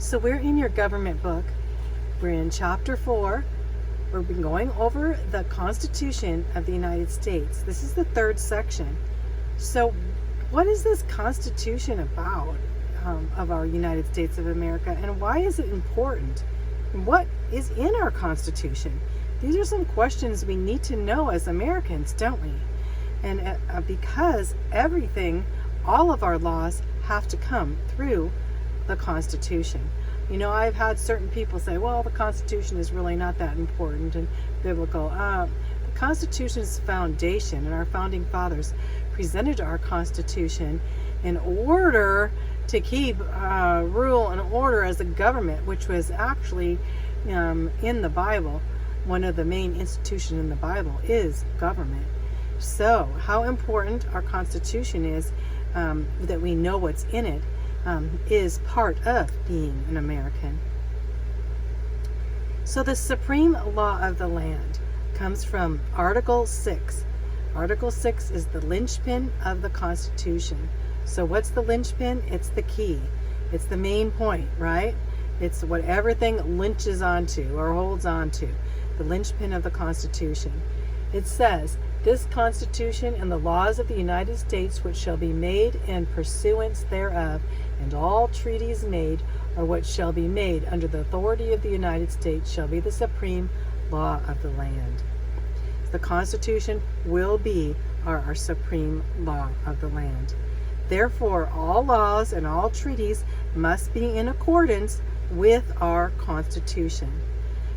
So we're in your government book. We're in chapter 4. We've been going over the Constitution of the United States. This is the third section. So what is this Constitution about of our United States of America, and why is it important? What is in our Constitution? These are some questions we need to know as Americans, don't we? And because everything, all of our laws have to come through the Constitution. You know, I've had certain people say, well, the Constitution is really not that important and biblical. The Constitution's foundation, and our founding fathers presented our Constitution in order to keep rule and order as a government, which was actually in the Bible. One of the main institutions in the Bible is government. So how important our Constitution is, that we know what's in it, is part of being an American. So the supreme law of the land comes from Article 6. Article 6 is the linchpin of the Constitution. So what's the linchpin? It's the key. It's the main point, right? It's what everything lynches onto or holds onto. The linchpin of the Constitution. It says, this Constitution and the laws of the United States which shall be made in pursuance thereof, and all treaties made or which shall be made under the authority of the United States shall be the supreme law of the land. The Constitution will be our supreme law of the land. Therefore, all laws and all treaties must be in accordance with our Constitution.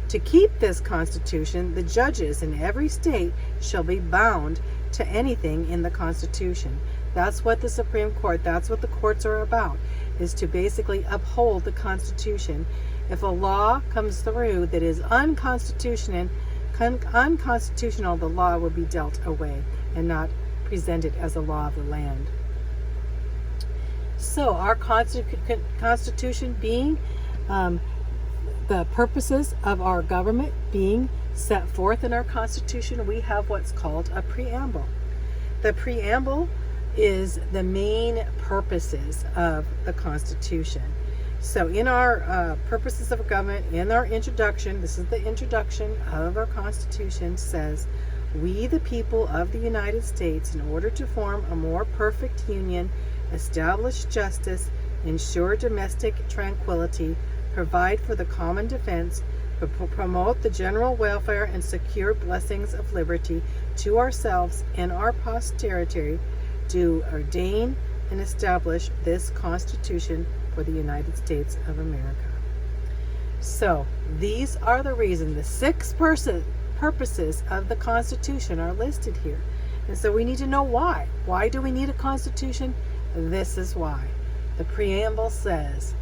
To keep this Constitution, the judges in every state shall be bound to anything in the Constitution. That's what the Supreme Court, that's what the courts are about, is to basically uphold the Constitution. If a law comes through that is unconstitutional, the law will be dealt away and not presented as a law of the land. So our Constitution being the purposes of our government being set forth in our Constitution, we have what's called a preamble. The preamble is the main purposes of the Constitution. So in our purposes of government, in our introduction, this is the introduction of our Constitution, says, we the people of the United States, in order to form a more perfect union, establish justice, ensure domestic tranquility, provide for the common defense, promote the general welfare, and secure blessings of liberty to ourselves and our posterity, do ordain and establish this Constitution for the United States of America. So these are the reasons, the 6 purposes of the Constitution are listed here. And so we need to know why. Why do we need a Constitution? This is why. The preamble says,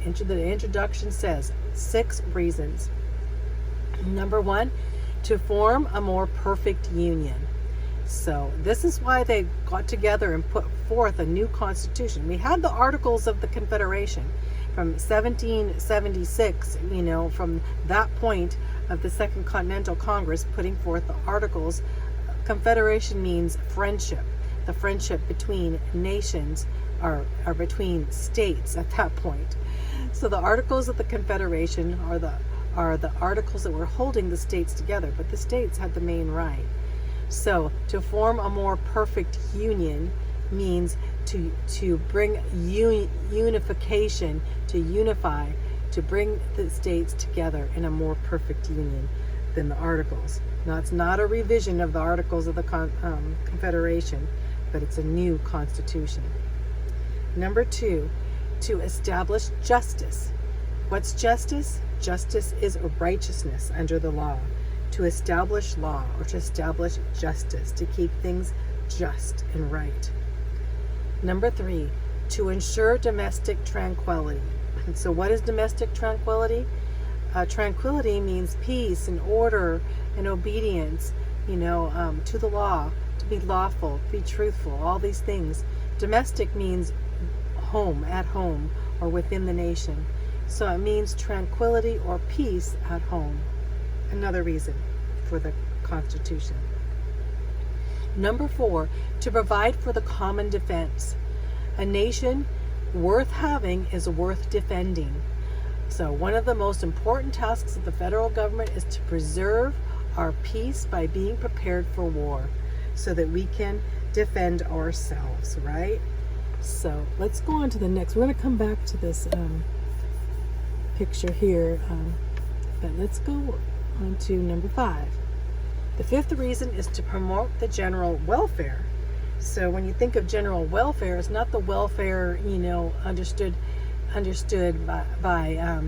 the introduction says 6 reasons. Number 1, to form a more perfect union. So this is why they got together and put forth a new Constitution. We had the Articles of the Confederation from 1776, from that point of the Second Continental Congress putting forth the Articles. Confederation means friendship. The friendship between nations or between states at that point. So the Articles of the Confederation are the articles that were holding the states together, but the states had the main right. So to form a more perfect union means to bring unification, to unify, to bring the states together in a more perfect union than the Articles. Now, it's not a revision of the Articles of the Confederation, but it's a new Constitution. Number 2, to establish justice. What's justice? Justice is righteousness under the law. To establish law, or to establish justice, to keep things just and right. Number 3, to ensure domestic tranquility. And so what is domestic tranquility? Tranquility means peace and order and obedience, to the law, to be lawful, to be truthful, all these things. Domestic means home, at home, or within the nation. So it means tranquility or peace at home. Another reason for the Constitution. Number 4, to provide for the common defense. A nation worth having is worth defending. So one of the most important tasks of the federal government is to preserve our peace by being prepared for war so that we can defend ourselves, right? So let's go on to the next. We're going to come back to this picture here, but let's go on to number 5. The 5th reason is to promote the general welfare. So when you think of general welfare, it's not the welfare, understood by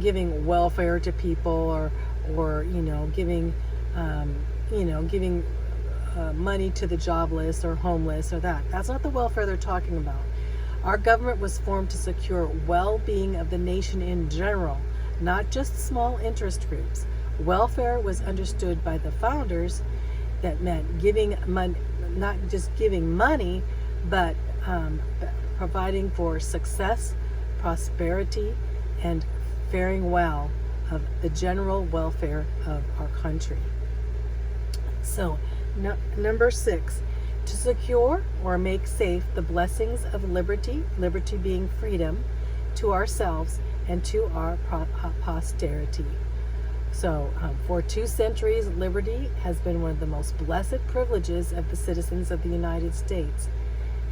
giving welfare to people or giving money to the jobless or homeless or that. That's not the welfare they're talking about. Our government was formed to secure well-being of the nation in general, not just small interest groups. Welfare was understood by the founders that meant giving money, not just giving money, but providing for success, prosperity, and faring well of the general welfare of our country. So, number 6, to secure or make safe the blessings of liberty, liberty being freedom, to ourselves and to our posterity. So, for 2 centuries, liberty has been one of the most blessed privileges of the citizens of the United States.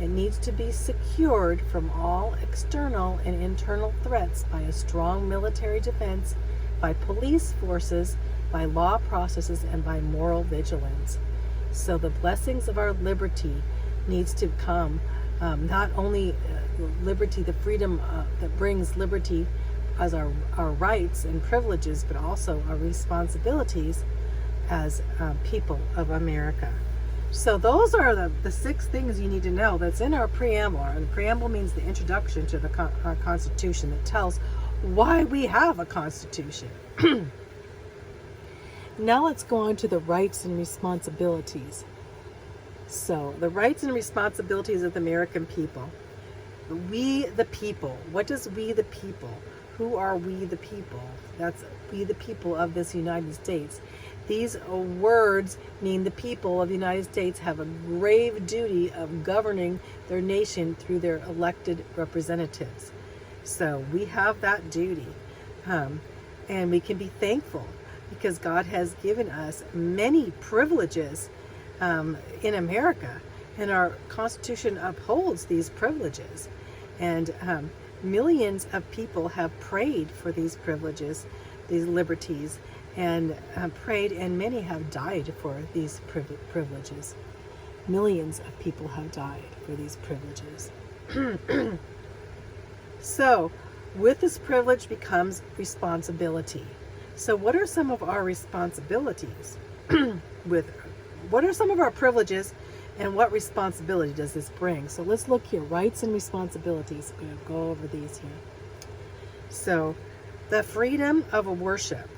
It needs to be secured from all external and internal threats by a strong military defense, by police forces, by law processes, and by moral vigilance. So the blessings of our liberty needs to come, not only liberty, the freedom that brings liberty as our rights and privileges, but also our responsibilities as people of America. So those are the 6 things you need to know that's in our preamble. And the preamble means the introduction to our Constitution that tells why we have a Constitution. Now let's go on to the rights and responsibilities. So the rights and responsibilities of the American people. We the people. What does we the people? Who are we the people? That's we the people of this United States. These words mean the people of the United States have a grave duty of governing their nation through their elected representatives. So we have that duty. And we can be thankful because God has given us many privileges in America. And our Constitution upholds these privileges. And millions of people have prayed for these privileges, these liberties, and prayed, and many have died for these privileges. Millions of people have died for these privileges. So, with this privilege becomes responsibility. So what are some of our responsibilities? What are some of our privileges, and what responsibility does this bring? So let's look here, rights and responsibilities. I'm going to go over these here. So, the freedom of worship.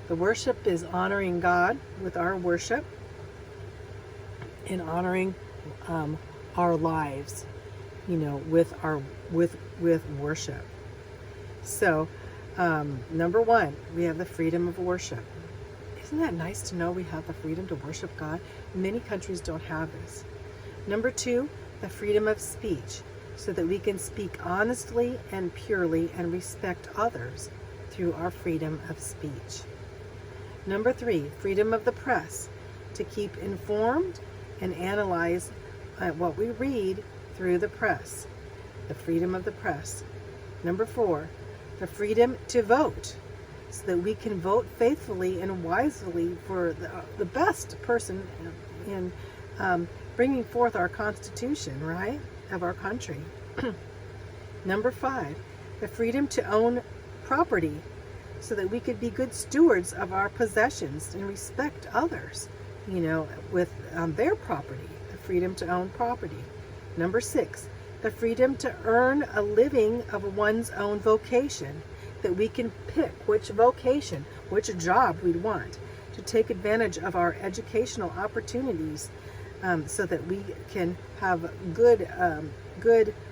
The worship is honoring God with our worship and honoring our lives, with worship. So, number 1, we have the freedom of worship. Isn't that nice to know we have the freedom to worship God? Many countries don't have this. Number 2, the freedom of speech, so that we can speak honestly and purely and respect others through our freedom of speech. Number 3, freedom of the press, to keep informed and analyze what we read through the press. The freedom of the press. Number 4, the freedom to vote, so that we can vote faithfully and wisely for the best person in bringing forth our Constitution, right, of our country. Number 5, the freedom to own property, so that we could be good stewards of our possessions and respect others, with their property, the freedom to own property. Number 6, the freedom to earn a living of one's own vocation, that we can pick which vocation, which job we'd want, to take advantage of our educational opportunities, so that we can have good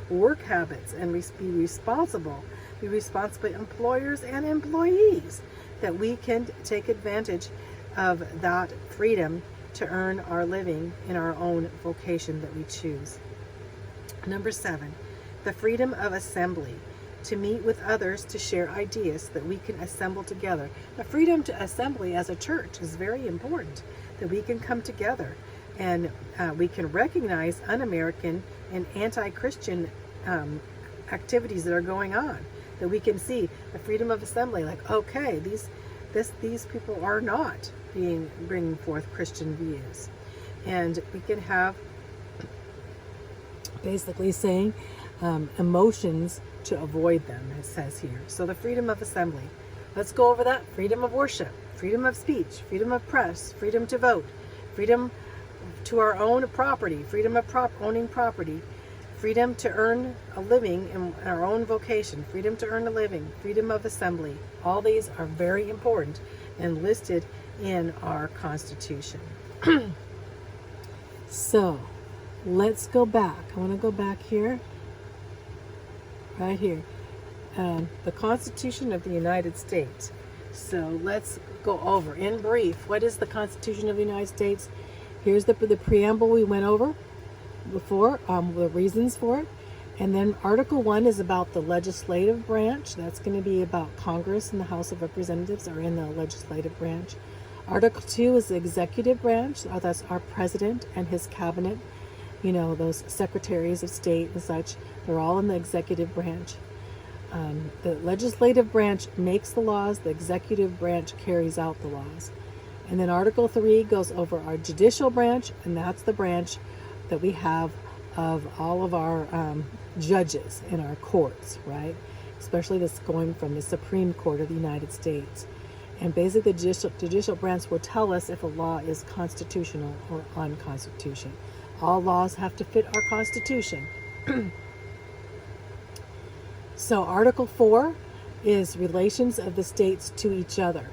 work habits and be responsible employers and employees, that we can take advantage of that freedom to earn our living in our own vocation that we choose. Number 7, the freedom of assembly, to meet with others to share ideas so that we can assemble together. The freedom to assembly as a church is very important, that we can come together and we can recognize un-American and anti-Christian activities that are going on, that we can see the freedom of assembly, like, okay, these people are not bringing forth Christian views. And we can have basically saying emotions to avoid them, it says here. So the freedom of assembly. Let's go over that. Freedom of worship, freedom of speech, freedom of press, freedom to vote, freedom to our own property, freedom of owning property, freedom to earn a living in our own vocation, freedom to earn a living, freedom of assembly. All these are very important and listed in our Constitution. So let's go back. I want to go back here, right here. The Constitution of the United States. So let's go over in brief. What is the Constitution of the United States? Here's the preamble we went over before, the reasons for it. And then Article 1 is about the legislative branch. That's going to be about Congress and the House of Representatives are in the legislative branch. Article 2 is the executive branch. That's our president and his cabinet. You know, those secretaries of state and such. They're all in the executive branch. The legislative branch makes the laws. The executive branch carries out the laws. And then Article 3 goes over our judicial branch, and that's the branch that we have of all of our judges in our courts, right? Especially this going from the Supreme Court of the United States. And basically the judicial branch will tell us if a law is constitutional or unconstitutional. All laws have to fit our Constitution. So Article 4 is relations of the states to each other.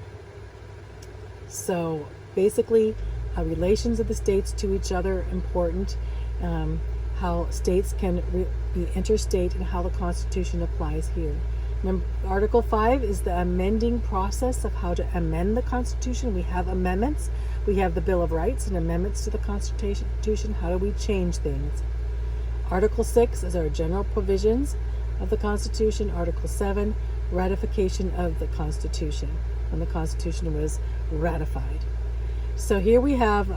So basically, relations of the states to each other important. How states can be interstate and how the Constitution applies here. Article 5 is the amending process of how to amend the Constitution. We have amendments. We have the Bill of Rights and amendments to the Constitution. How do we change things? Article 6 is our general provisions of the Constitution. Article 7, ratification of the Constitution, when the Constitution was ratified. So here we have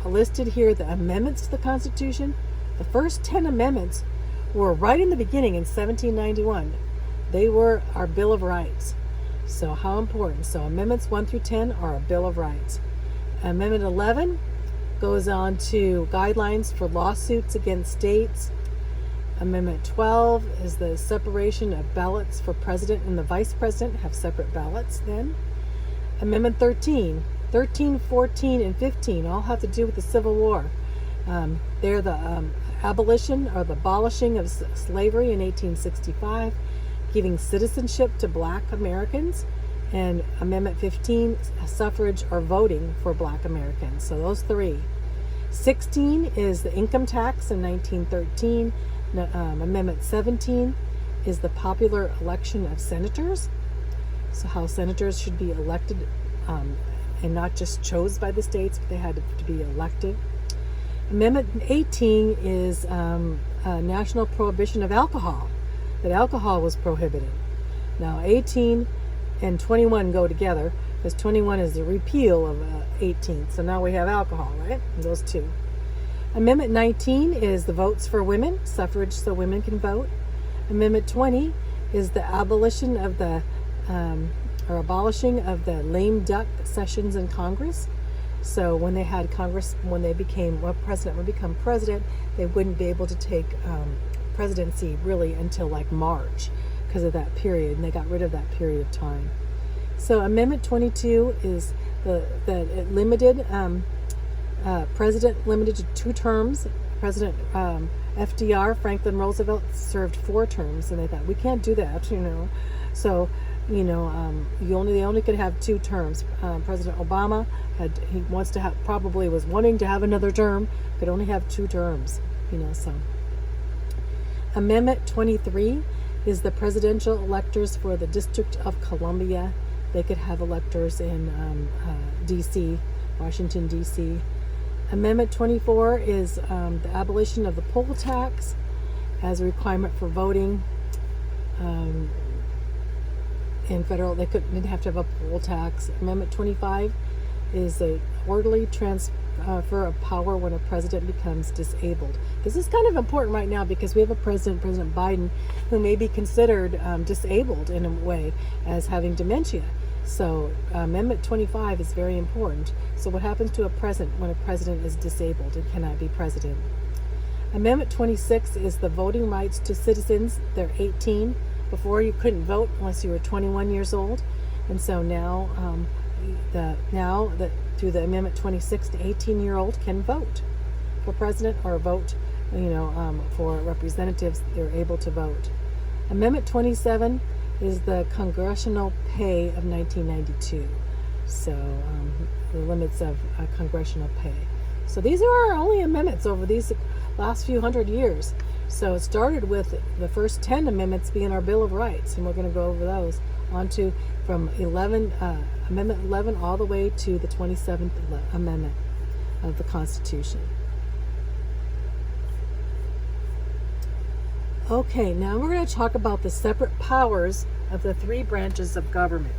listed here the amendments to the Constitution. The first 10 amendments were right in the beginning in 1791. They were our Bill of Rights. So how important? So amendments 1 through 10 are a Bill of Rights. Amendment 11 goes on to guidelines for lawsuits against states. Amendment 12 is the separation of ballots for president and the vice president, have separate ballots then. Amendment 13, 14, and 15 all have to do with the Civil War. They're the abolition or the abolishing of slavery in 1865, giving citizenship to Black Americans, and Amendment 15, suffrage or voting for Black Americans. So those three. 16 is the income tax in 1913. Amendment 17 is the popular election of senators. So how senators should be elected and not just chose by the states, but they had to be elected. Amendment 18 is national prohibition of alcohol, that alcohol was prohibited. Now 18 and 21 go together, because 21 is the repeal of 18. So now we have alcohol, right? Those two. Amendment 19 is the votes for women, suffrage so women can vote. Amendment 20 is the abolition of the, or abolishing of the lame duck sessions in Congress. So when they had Congress, when they became, well, president would become president, they wouldn't be able to take presidency really until like March because of that period, and they got rid of that period of time. So Amendment 22 is the limited, president limited to 2 terms. President FDR, Franklin Roosevelt, served 4 terms, and they thought, we can't do that, you know. So, you know, they only could have 2 terms. President Obama probably was wanting to have another term, could only have 2 terms, you know. So Amendment 23 is the presidential electors for the District of Columbia. They could have electors in D.C., Washington, D.C. Amendment 24 is the abolition of the poll tax as a requirement for voting. Um, in federal, they didn't have to have a poll tax. Amendment 25 is a orderly transfer of power when a president becomes disabled. This is kind of important right now because we have a president, President Biden, who may be considered disabled in a way as having dementia. So Amendment 25 is very important. So what happens to a president when a president is disabled and cannot be president? Amendment 26 is the voting rights to citizens. They're 18. Before, you couldn't vote unless you were 21 years old. And so now, through the Amendment 26, the 18-year-old can vote for president or vote, for representatives. They're able to vote. Amendment 27 is the congressional pay of 1992. So the limits of congressional pay. So these are our only amendments over these last few hundred years. So it started with the first 10 amendments being our Bill of Rights, and we're going to go over those on to from Amendment 11 all the way to the 27th Amendment of the Constitution. Okay, now we're going to talk about the separate powers of the three branches of government.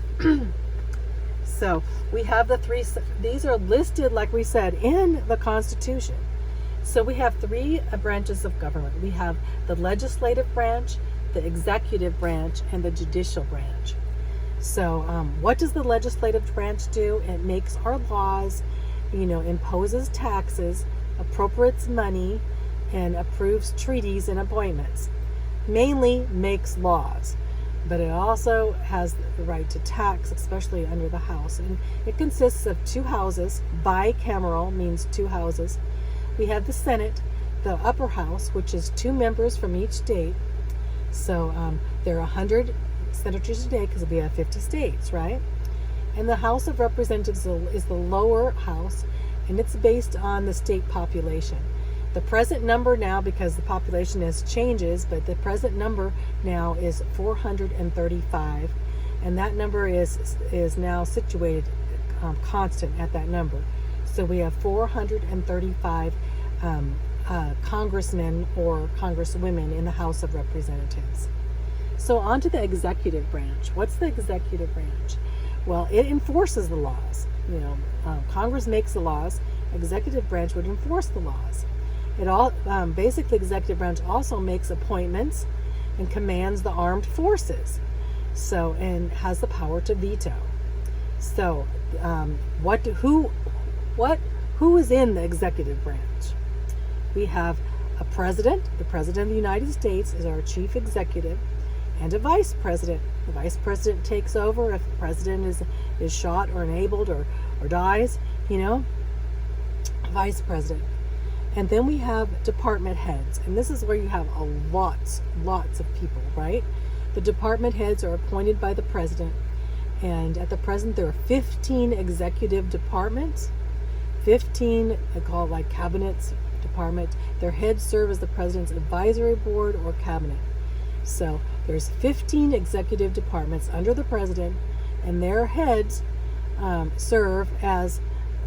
So we have these are listed, like we said, in the Constitution. So we have three branches of government. We have the legislative branch, the executive branch, and the judicial branch. So what does the legislative branch do? It makes our laws, imposes taxes, appropriates money, and approves treaties and appointments. Mainly makes laws, but it also has the right to tax, especially under the House. And it consists of two houses. Bicameral means two houses. We have the Senate, the upper house, which is 2 members from each state. So there are 100 senators today because we have 50 states, right? And the House of Representatives is the lower house, and it's based on the state population. The present number now, because the population changes, but the present number now is 435, and that number is now situated constant at that number. So we have 435 congressmen or congresswomen in the House of Representatives. So on to the executive branch. What's the executive branch? Well, it enforces the laws. Congress makes the laws. Executive branch would enforce the laws. It all basically, executive branch also makes appointments and commands the armed forces. So, and has the power to veto. So, who is in the executive branch? We have a president. The president of the United States is our chief executive, and a vice president. The vice president takes over if the president is shot or enabled or dies, vice president. And then we have department heads, and this is where you have lots of people, right? The department heads are appointed by the president, and at the present there are 15 executive departments, 15 I call like cabinets, department. Their heads serve as the president's advisory board or cabinet. So there's 15 executive departments under the president, and their heads serve as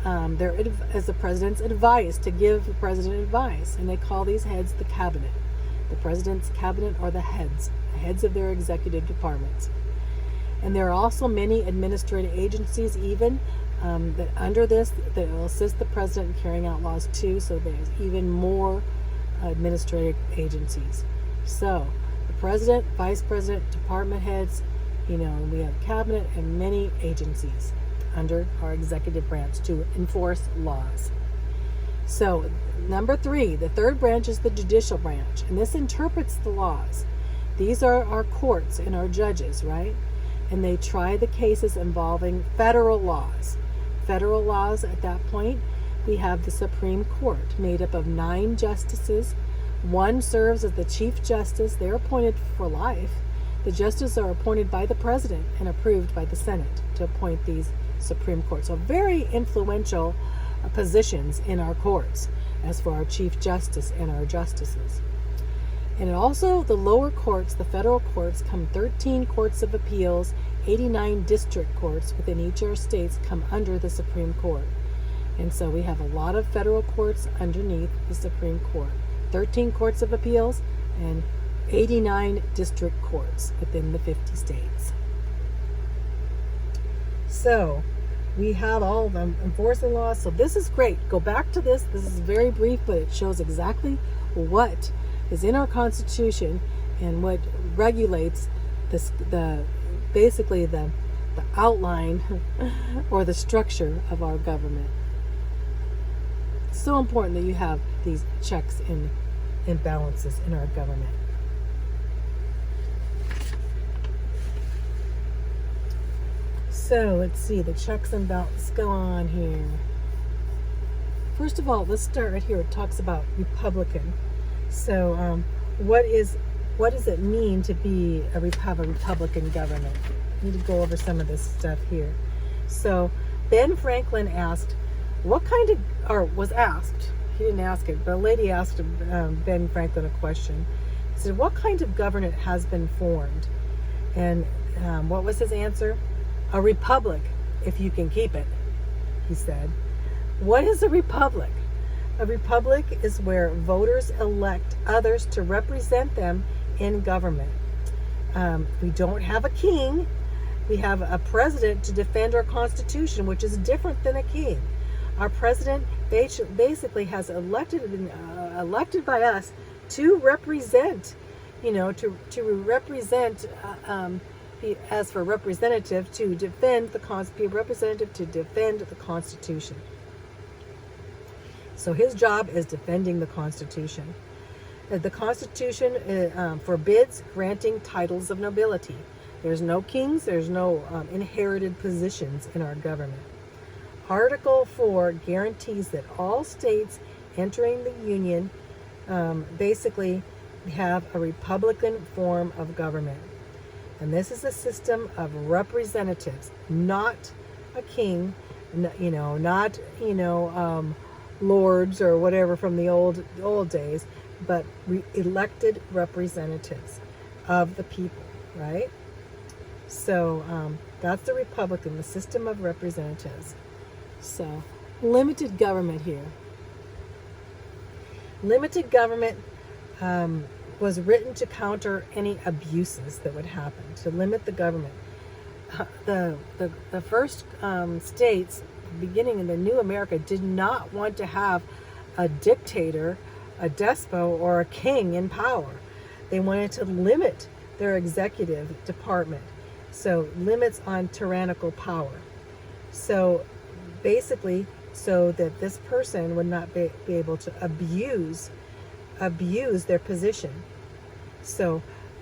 the president's advice, to give the president advice, and they call these heads the cabinet. The president's cabinet are the heads of their executive departments. And there are also many administrative agencies even that under this that will assist the president in carrying out laws too. So there's even more administrative agencies. So the president, vice president, department heads, and we have cabinet and many agencies under our executive branch to enforce laws. So number 3, the third branch is the judicial branch, and this interprets the laws. These are our courts and our judges, right? And they try the cases involving federal laws. Federal laws, at that point, we have the Supreme Court made up of 9 justices. 1 serves as the Chief Justice. They're appointed for life. The justices are appointed by the President and approved by the Senate to appoint these Supreme Court. So very influential positions in our courts as for our Chief Justice and our justices. And also the lower courts, the federal courts, come 13 courts of appeals, 89 district courts within each of our states come under the Supreme Court. And so we have a lot of federal courts underneath the Supreme Court. 13 courts of appeals and 89 district courts within the 50 states. So we have all of them enforcing laws. So this is great. Go back to this. This is very brief, but it shows exactly what is in our Constitution and what regulates this, basically the outline or the structure of our government. It's so important that you have these checks and balances in our government. So let's see, the checks and balances go on here. First of all, let's start right here. It talks about Republican. So what does it mean to be have a Republican government? I need to go over some of this stuff here. So Ben Franklin asked, was asked, he didn't ask it, but a lady asked Ben Franklin a question. He said, what kind of government has been formed? And what was his answer? A republic, if you can keep it, he said. What is a republic? A republic is where voters elect others to represent them in government. We don't have a king. We have a president to defend our Constitution, which is different than a king. Our president basically has elected by us to represent, to represent, as for representative, to defend be a representative to defend the Constitution. So his job is defending the Constitution. The Constitution forbids granting titles of nobility. There's no kings, there's no inherited positions in our government. Article 4 guarantees that all states entering the Union basically have a republican form of government. And this is a system of representatives, not a king, not lords or whatever from the old days, but elected representatives of the people, right? So that's the Republican, the system of representatives. So limited government here. Limited government was written to counter any abuses that would happen, to limit the government. The first states, beginning in the new America, did not want to have a dictator, a despot, or a king in power. They wanted to limit their executive department, so limits on tyrannical power. So basically, so that this person would not be able to abuse their position. So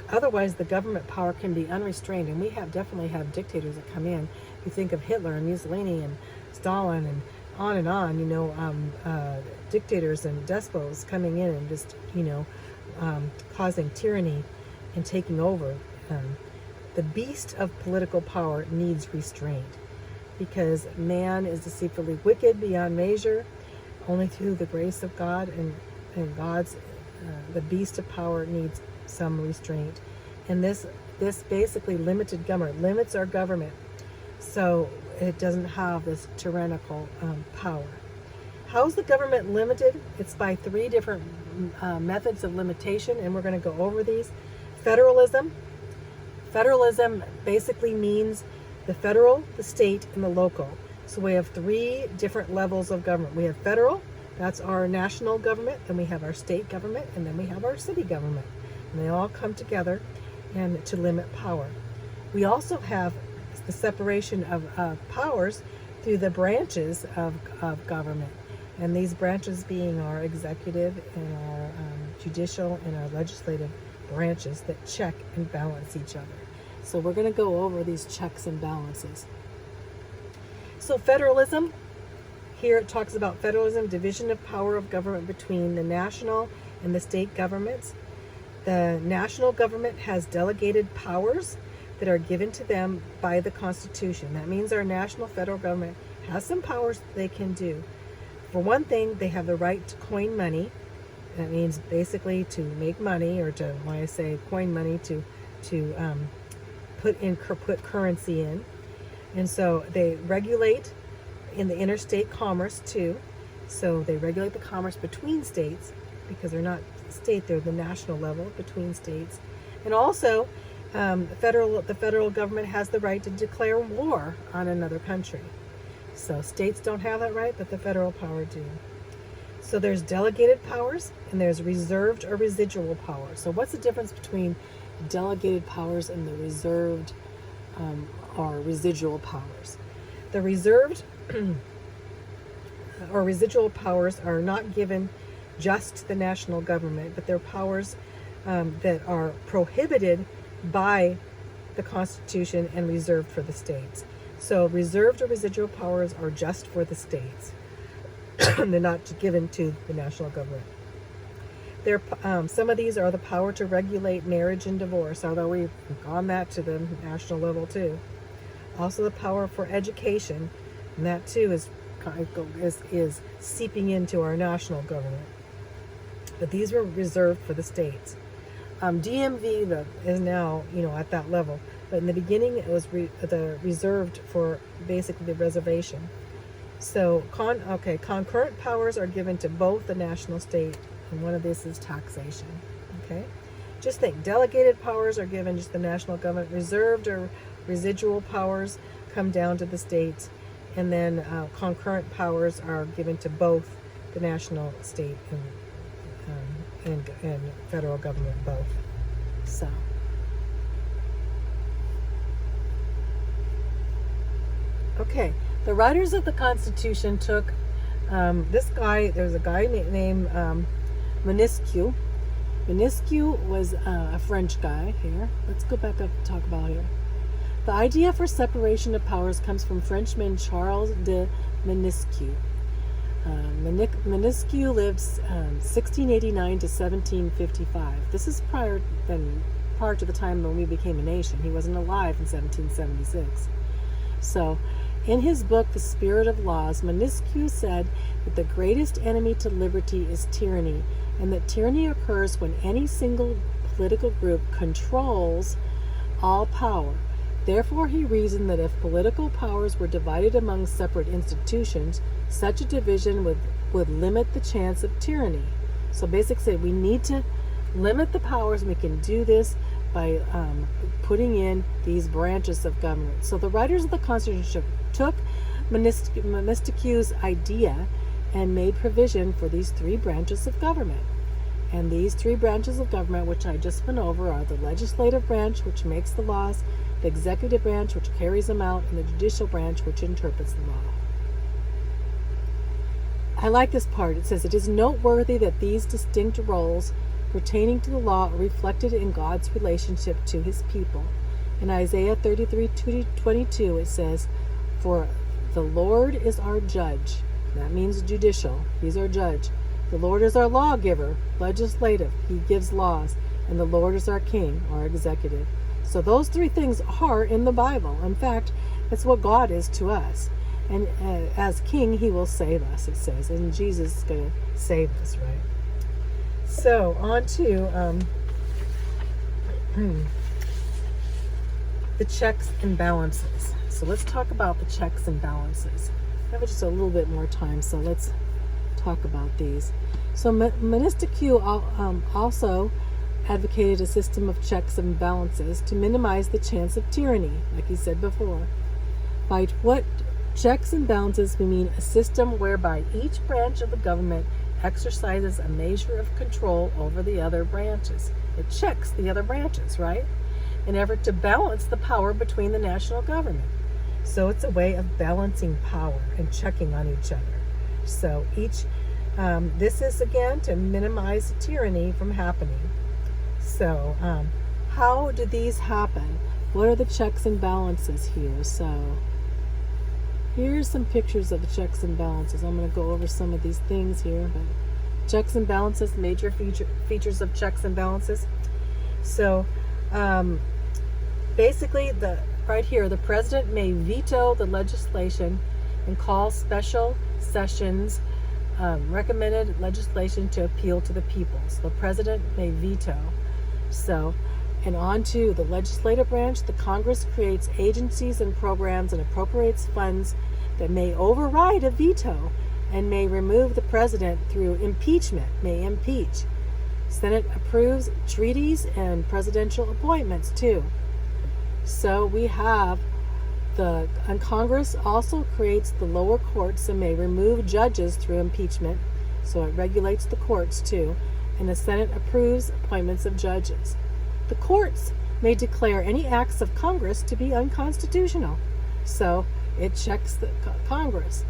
otherwise the government power can be unrestrained, and we definitely have dictators that come in. You think of Hitler and Mussolini and Stalin and on, dictators and despots coming in and just, causing tyranny and taking over. The beast of political power needs restraint, because man is deceitfully wicked beyond measure. Only through the grace of God and God's, the beast of power needs some restraint. And this basically limited government limits our government, so it doesn't have this tyrannical power. How's the government limited? It's by 3 different methods of limitation, and we're going to go over these. Federalism. Federalism basically means the federal, the state, and the local. So we have 3 different levels of government. We have federal, that's our national government, then we have our state government, and then we have our city government. And they all come together and to limit power. We also have the separation of powers through the branches of government. And these branches being our executive and our judicial and our legislative branches that check and balance each other. So we're going to go over these checks and balances. So federalism, here it talks about federalism, division of power of government between the national and the state governments. The national government has delegated powers that are given to them by the Constitution. That means our national federal government has some powers that they can do. For one thing, they have the right to coin money. That means basically to make money, or to, when I say coin money, to put currency in. And so they regulate in the interstate commerce too. So they regulate the commerce between states, because they're not state there, the national level between states. And also, the federal government has the right to declare war on another country. So states don't have that right, but the federal power do. So there's delegated powers and there's reserved or residual power. So what's the difference between delegated powers and the reserved or residual powers? The reserved or residual powers are not given just to the national government, but they're powers that are prohibited by the Constitution and reserved for the states. So reserved or residual powers are just for the states. They're not given to the national government. Some of these are the power to regulate marriage and divorce, although we've gone that to the national level too. Also the power for education, and that too is seeping into our national government. But these were reserved for the states. DMV is now, at that level. But in the beginning, it was reserved for basically the reservation. So, concurrent powers are given to both the national state, and one of this is taxation. Okay, just think, delegated powers are given just the national government. Reserved or residual powers come down to the states, and then concurrent powers are given to both the national, state, and federal government both. So. Okay, the writers of the Constitution took there's a guy named Montesquieu. Montesquieu was a French guy here. Let's go back up and talk about here. The idea for separation of powers comes from Frenchman Charles de Montesquieu. Montesquieu lived 1689 to 1755. This is prior to the time when we became a nation. He wasn't alive in 1776. So, in his book, The Spirit of Laws, Montesquieu said that the greatest enemy to liberty is tyranny, and that tyranny occurs when any single political group controls all power. Therefore, he reasoned that if political powers were divided among separate institutions, such a division would limit the chance of tyranny. So basically, we need to limit the powers, and we can do this by putting in these branches of government. So the writers of the Constitution took Montesquieu's idea and made provision for these three branches of government. And these three branches of government, which I just went over, are the legislative branch, which makes the laws, the executive branch, which carries them out, and the judicial branch, which interprets the law. I like this part. It says, it is noteworthy that these distinct roles pertaining to the law are reflected in God's relationship to his people. In Isaiah 33:22, it says, for the Lord is our judge. That means judicial. He's our judge. The Lord is our lawgiver, legislative. He gives laws. And the Lord is our king, our executive. So those three things are in the Bible. In fact, it's what God is to us. And as king, he will save us, it says. And Jesus is going to save us, right? So, on to the checks and balances. So let's talk about the checks and balances. I have just a little bit more time, so let's talk about these. So Montesquieu also advocated a system of checks and balances to minimize the chance of tyranny, like he said before. By what checks and balances we mean a system whereby each branch of the government exercises a measure of control over the other branches. It checks the other branches, right? In effort to balance the power between the national government. So it's a way of balancing power and checking on each other. So this is again to minimize tyranny from happening. So how do these happen? What are the checks and balances here? So here's some pictures of the checks and balances. I'm going to go over some of these things here. But checks and balances, major features of checks and balances. So basically, right here, the president may veto the legislation and call special sessions, recommended legislation to appeal to the people. So the president may veto. So, and on to the legislative branch, the Congress creates agencies and programs and appropriates funds that may override a veto and may remove the president through impeachment, may impeach. Senate approves treaties and presidential appointments too. So we have and Congress also creates the lower courts and may remove judges through impeachment. So it regulates the courts too. And the Senate approves appointments of judges. The courts may declare any acts of Congress to be unconstitutional. So it checks the Congress.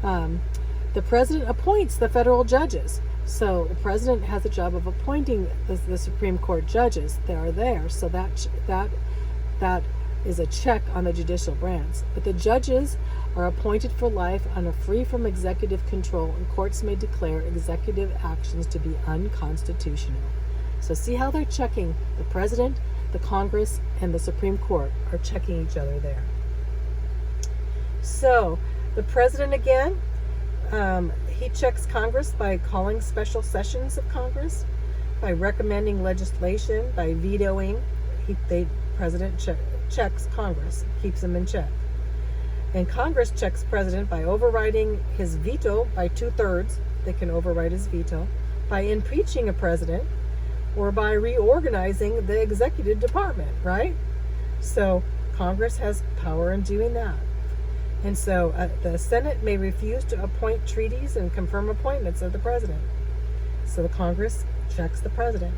The president appoints the federal judges. So the president has the job of appointing the Supreme Court judges that are there. So that is a check on the judicial branch. But the judges are appointed for life and are free from executive control, and courts may declare executive actions to be unconstitutional. So see how they're checking. The president, the Congress, and the Supreme Court are checking each other there. So the president again, he checks Congress by calling special sessions of Congress, by recommending legislation, by vetoing. The president checks Congress, keeps them in check. And Congress checks president by overriding his veto by 2/3. They can override his veto, by impeaching a president, or by reorganizing the executive department, right? So Congress has power in doing that. And so the Senate may refuse to appoint treaties and confirm appointments of the president. So the Congress checks the president.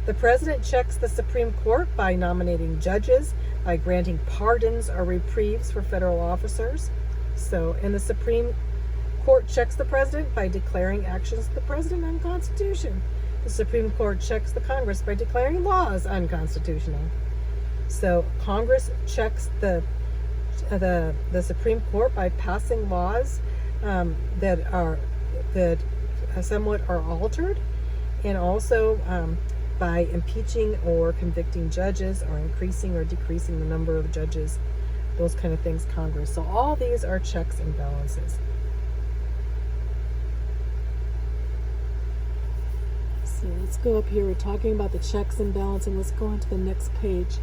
The president checks the Supreme Court by nominating judges, by granting pardons or reprieves for federal officers. So, and the Supreme Court checks the president by declaring actions of the president unconstitutional. The Supreme Court checks the Congress by declaring laws unconstitutional. So Congress checks the Supreme Court by passing laws that somewhat are altered, and also by impeaching or convicting judges, or increasing or decreasing the number of judges, those kind of things, Congress. So all these are checks and balances. So let's go up here. We're talking about the checks and balances. Let's go on to the next page.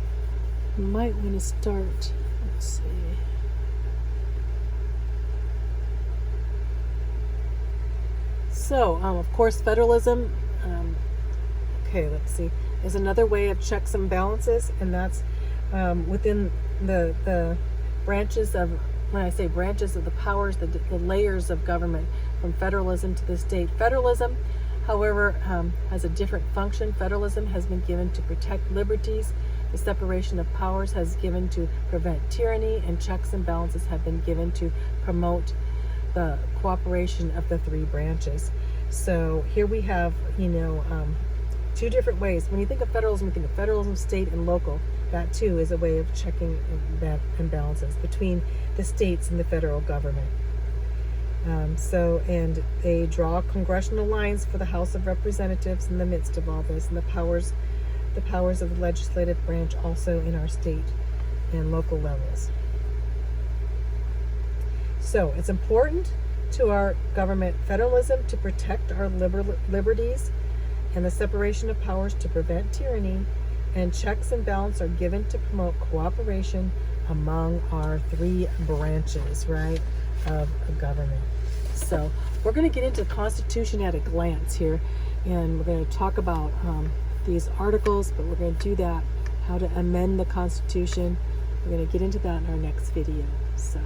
You might want to start, let's see. So, of course, federalism, okay, let's see, is another way of checks and balances, and that's within the branches of, when I say branches of the powers, the layers of government, from federalism to the state. Federalism, however, has a different function. Federalism has been given to protect liberties. The separation of powers has given to prevent tyranny, and checks and balances have been given to promote the cooperation of the three branches. So here we have, two different ways. When you think of federalism, you think of federalism, state, and local. That too is a way of checking and balances between the states and the federal government. And they draw congressional lines for the House of Representatives in the midst of all this, and the powers of the legislative branch also in our state and local levels. So it's important to our government, federalism, to protect our liberties, and the separation of powers to prevent tyranny, and checks and balance are given to promote cooperation among our three branches, right, of government. So we're going to get into the Constitution at a glance here, and we're going to talk about these articles, but we're going to do that, how to amend the Constitution. We're going to get into that in our next video. So